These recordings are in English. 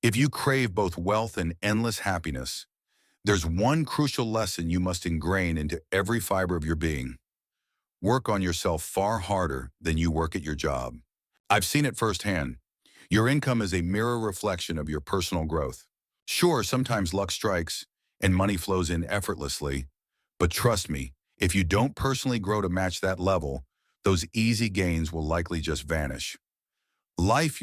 If you crave both wealth and endless happiness, there's one crucial lesson you must ingrain into every fiber of your being. Work on yourself far harder than you work at your job. I've seen it firsthand. Your income is a mirror reflection of your personal growth. Sure, sometimes luck strikes and money flows in effortlessly, but trust me, if you don't personally grow to match that level, those easy gains will likely just vanish. Life,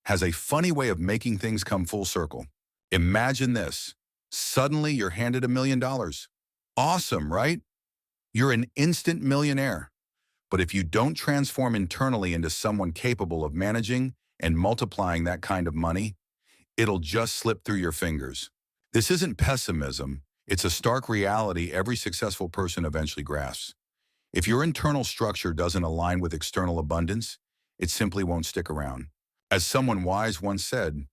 has a funny way of making things come full circle. Imagine this. Suddenly you're handed $1 million. Awesome, right? You're an instant millionaire. But if you don't transform internally into someone capable of managing and multiplying that kind of money, it'll just slip through your fingers. This isn't pessimism. It's a stark reality every successful person eventually grasps. If your internal structure doesn't align with external abundance, it simply won't stick around. As someone wise once said,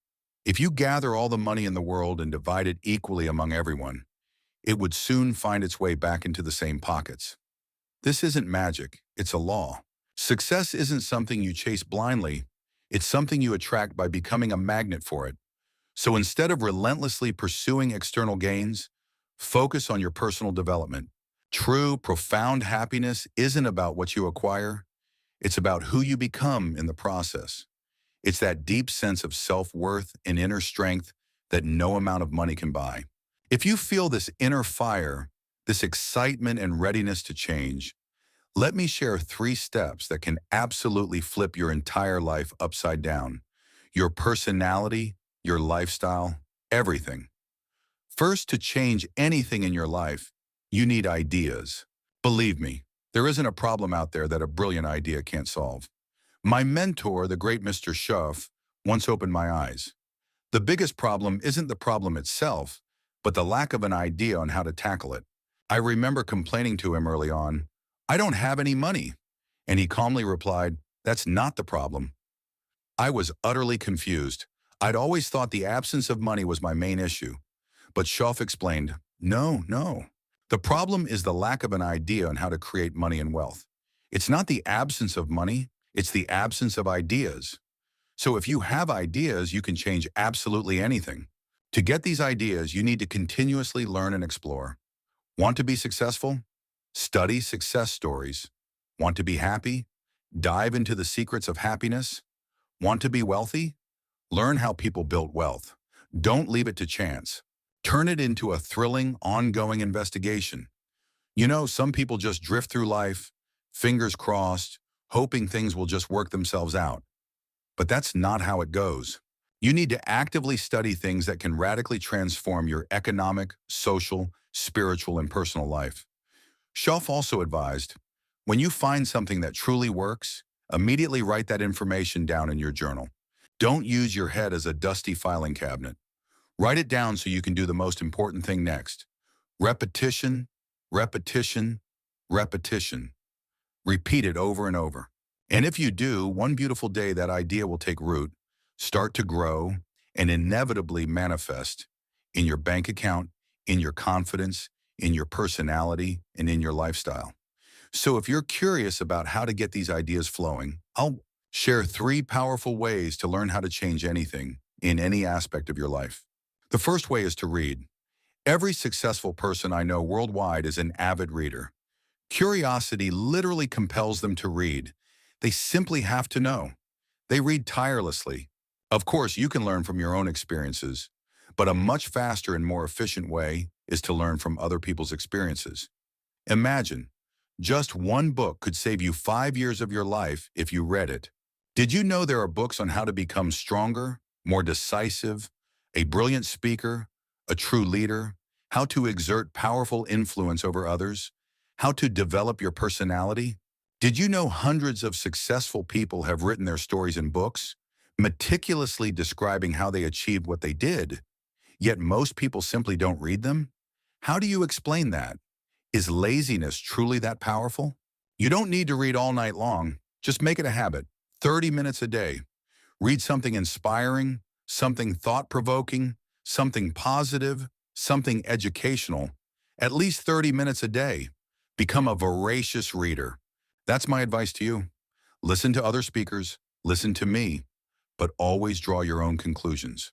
if you gather all the money in the world and divide it equally among everyone, it would soon find its way back into the same pockets. This isn't magic, it's a law. Success isn't something you chase blindly, it's something you attract by becoming a magnet for it. So instead of relentlessly pursuing external gains, focus on your personal development. True, profound happiness isn't about what you acquire, it's about who you become in the process. It's that deep sense of self-worth and inner strength that no amount of money can buy. If you feel this inner fire, this excitement and readiness to change, let me share 3 steps that can absolutely flip your entire life upside down. Your personality, your lifestyle, everything. First, to change anything in your life, you need ideas. Believe me, there isn't a problem out there that a brilliant idea can't solve. My mentor, the great Mr. Schuff, once opened my eyes. The biggest problem isn't the problem itself, but the lack of an idea on how to tackle it. I remember complaining to him early on, I don't have any money. And he calmly replied, that's not the problem. I was utterly confused. I'd always thought the absence of money was my main issue. But Schuff explained, no. The problem is the lack of an idea on how to create money and wealth. It's not the absence of money, it's the absence of ideas. So if you have ideas, you can change absolutely anything. To get these ideas, you need to continuously learn and explore. Want to be successful? Study success stories. Want to be happy? Dive into the secrets of happiness. Want to be wealthy? Learn how people built wealth. Don't leave it to chance. Turn it into a thrilling, ongoing investigation. Some people just drift through life, fingers crossed, hoping things will just work themselves out. But that's not how it goes. You need to actively study things that can radically transform your economic, social, spiritual, and personal life. Schuff also advised, when you find something that truly works, immediately write that information down in your journal. Don't use your head as a dusty filing cabinet. Write it down so you can do the most important thing next. Repetition, repetition, repetition. Repeat it over and over. And if you do, one beautiful day that idea will take root, start to grow, and inevitably manifest in your bank account, in your confidence, in your personality, and in your lifestyle. So if you're curious about how to get these ideas flowing, I'll share 3 powerful ways to learn how to change anything in any aspect of your life. The first way is to read. Every successful person I know worldwide is an avid reader. Curiosity literally compels them to read. They simply have to know. They read tirelessly. Of course, you can learn from your own experiences, but a much faster and more efficient way is to learn from other people's experiences. Imagine, just one book could save you 5 years of your life if you read it. Did you know there are books on how to become stronger, more decisive, a brilliant speaker, a true leader, how to exert powerful influence over others, how to develop your personality? Did you know hundreds of successful people have written their stories in books, meticulously describing how they achieved what they did, yet most people simply don't read them? How do you explain that? Is laziness truly that powerful? You don't need to read all night long. Just make it a habit. 30 minutes a day. Read something inspiring, something thought-provoking, something positive, something educational. At least 30 minutes a day. Become a voracious reader. That's my advice to you. Listen to other speakers, listen to me, but always draw your own conclusions.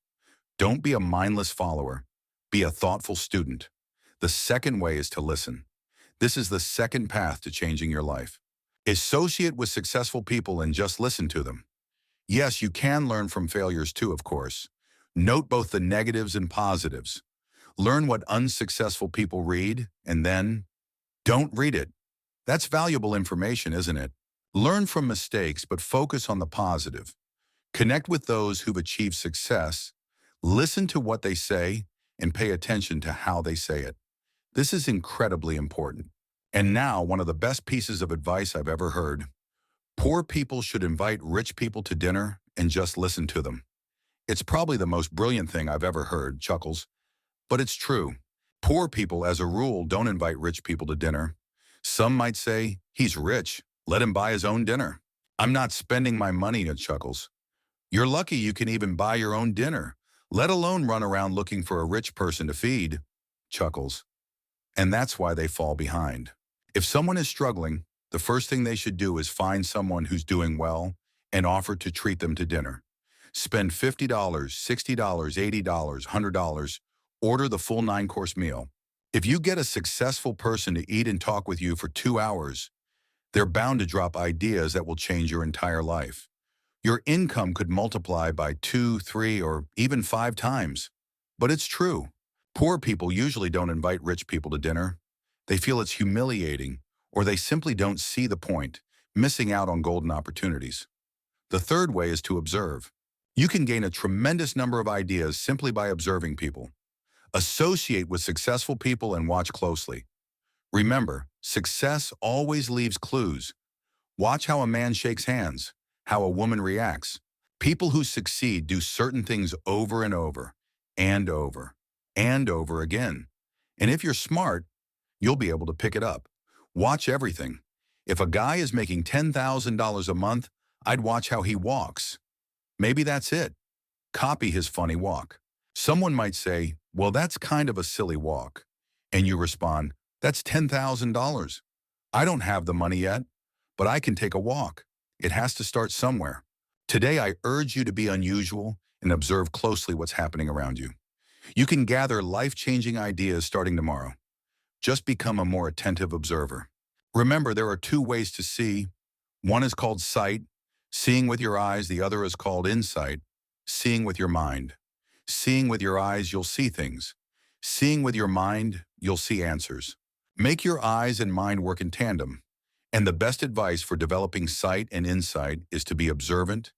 Don't be a mindless follower. Be a thoughtful student. The second way is to listen. This is the second path to changing your life. Associate with successful people and just listen to them. Yes, you can learn from failures too, of course. Note both the negatives and positives. Learn what unsuccessful people read, and then don't read it. That's valuable information, isn't it? Learn from mistakes, but focus on the positive. Connect with those who've achieved success. Listen to what they say and pay attention to how they say it. This is incredibly important. And now, one of the best pieces of advice I've ever heard. Poor people should invite rich people to dinner and just listen to them. It's probably the most brilliant thing I've ever heard, Chuckles. But it's true. Poor people, as a rule, don't invite rich people to dinner. Some might say, he's rich, let him buy his own dinner. I'm not spending my money, Chuckles. You're lucky you can even buy your own dinner, let alone run around looking for a rich person to feed, Chuckles. And that's why they fall behind. If someone is struggling, the first thing they should do is find someone who's doing well and offer to treat them to dinner. Spend $50, $60, $80, $100, order the full 9-course meal. If you get a successful person to eat and talk with you for 2 hours, they're bound to drop ideas that will change your entire life. Your income could multiply by 2, 3, or even 5 times. But it's true. Poor people usually don't invite rich people to dinner. They feel it's humiliating, or they simply don't see the point, missing out on golden opportunities. The third way is to observe. You can gain a tremendous number of ideas simply by observing people. Associate with successful people and watch closely. Remember, success always leaves clues. Watch how a man shakes hands, how a woman reacts. People who succeed do certain things over and over, and over, and over again. And if you're smart, you'll be able to pick it up. Watch everything. If a guy is making $10,000 a month, I'd watch how he walks. Maybe that's it. Copy his funny walk. Someone might say, well, that's kind of a silly walk. And you respond, that's $10,000. I don't have the money yet, but I can take a walk. It has to start somewhere. Today, I urge you to be unusual and observe closely what's happening around you. You can gather life-changing ideas starting tomorrow. Just become a more attentive observer. Remember, there are 2 ways to see. One is called sight, seeing with your eyes. The other is called insight, seeing with your mind. Seeing with your eyes, you'll see things. Seeing with your mind, you'll see answers. Make your eyes and mind work in tandem. And the best advice for developing sight and insight is to be observant,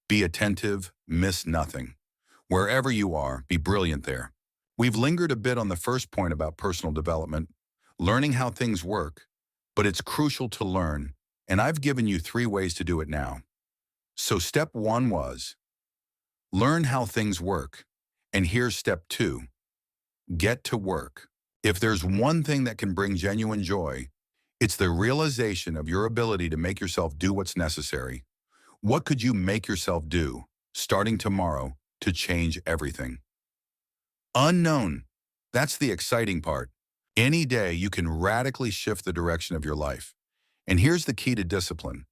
be attentive, miss nothing. Wherever you are, be brilliant there. We've lingered a bit on the first point about personal development, learning how things work, but it's crucial to learn, and I've given you 3 ways to do it now. So step 1 was, learn how things work. And here's step 2, get to work. If there's one thing that can bring genuine joy, it's the realization of your ability to make yourself do what's necessary. What could you make yourself do, starting tomorrow, to change everything? Unknown. That's the exciting part. Any day, you can radically shift the direction of your life. And here's the key to discipline.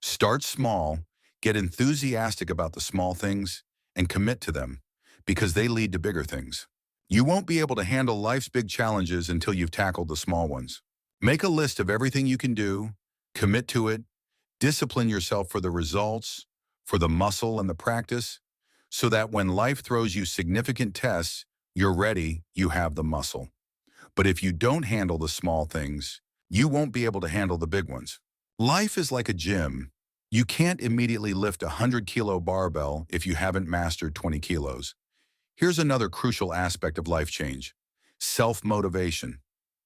Start small, get enthusiastic about the small things, and commit to them, because they lead to bigger things. You won't be able to handle life's big challenges until you've tackled the small ones. Make a list of everything you can do, commit to it, discipline yourself for the results, for the muscle and the practice, so that when life throws you significant tests, you're ready, you have the muscle. But if you don't handle the small things, you won't be able to handle the big ones. Life is like a gym. You can't immediately lift a 100-kilo barbell if you haven't mastered 20 kilos. Here's another crucial aspect of life change: self-motivation.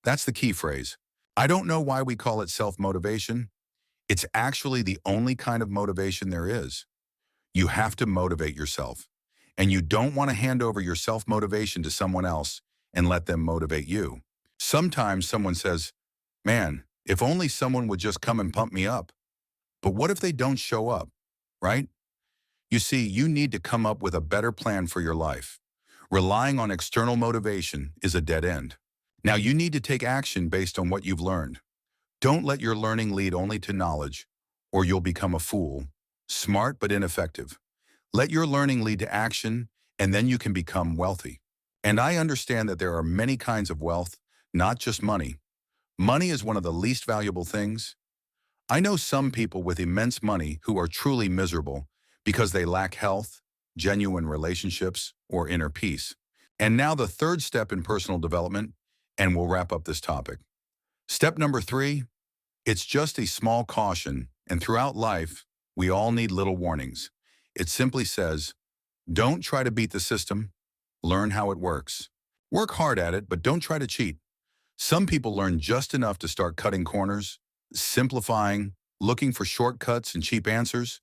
That's the key phrase. I don't know why we call it self-motivation. It's actually the only kind of motivation there is. You have to motivate yourself. And you don't want to hand over your self-motivation to someone else and let them motivate you. Sometimes someone says, man, if only someone would just come and pump me up. But what if they don't show up, right? You see, you need to come up with a better plan for your life. Relying on external motivation is a dead end. Now you need to take action based on what you've learned. Don't let your learning lead only to knowledge, or you'll become a fool, smart but ineffective. Let your learning lead to action and then you can become wealthy. And I understand that there are many kinds of wealth, not just money. Money is one of the least valuable things. I know some people with immense money who are truly miserable because they lack health, genuine relationships, or inner peace. And now the third step in personal development, and we'll wrap up this topic. Step number 3, it's just a small caution, and throughout life, we all need little warnings. It simply says, don't try to beat the system, learn how it works. Work hard at it, but don't try to cheat. Some people learn just enough to start cutting corners, simplifying, looking for shortcuts and cheap answers.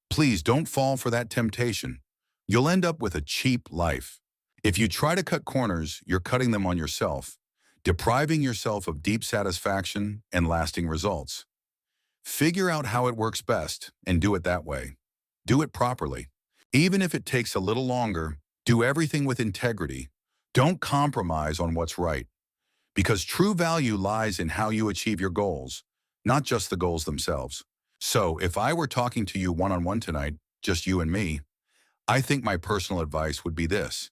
Please don't fall for that temptation. You'll end up with a cheap life. If you try to cut corners, you're cutting them on yourself, depriving yourself of deep satisfaction and lasting results. Figure out how it works best and do it that way. Do it properly. Even if it takes a little longer, do everything with integrity. Don't compromise on what's right, because true value lies in how you achieve your goals, not just the goals themselves. So if I were talking to you one-on-one tonight, just you and me, I think my personal advice would be this.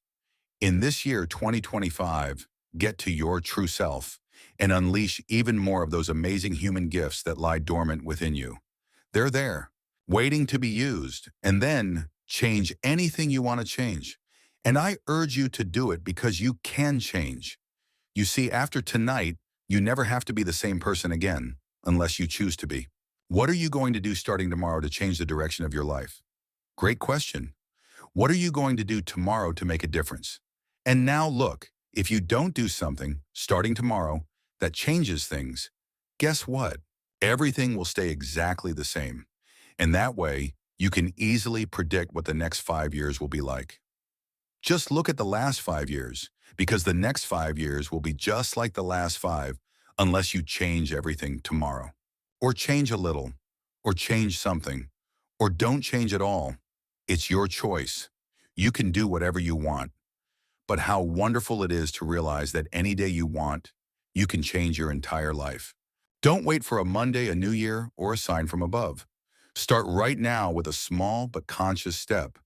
In this year, 2025, get to your true self and unleash even more of those amazing human gifts that lie dormant within you. They're there, waiting to be used, and then change anything you want to change. And I urge you to do it because you can change. You see, after tonight, you never have to be the same person again, unless you choose to be. What are you going to do starting tomorrow to change the direction of your life? Great question. What are you going to do tomorrow to make a difference? And now look, if you don't do something, starting tomorrow, that changes things, guess what? Everything will stay exactly the same. And that way, you can easily predict what the next 5 years will be like. Just look at the last 5 years, because the next 5 years will be just like the last 5 unless you change everything tomorrow. Or change a little, or change something, or don't change at all. It's your choice. You can do whatever you want. But how wonderful it is to realize that any day you want, you can change your entire life. Don't wait for a Monday, a new year, or a sign from above. Start right now with a small but conscious step.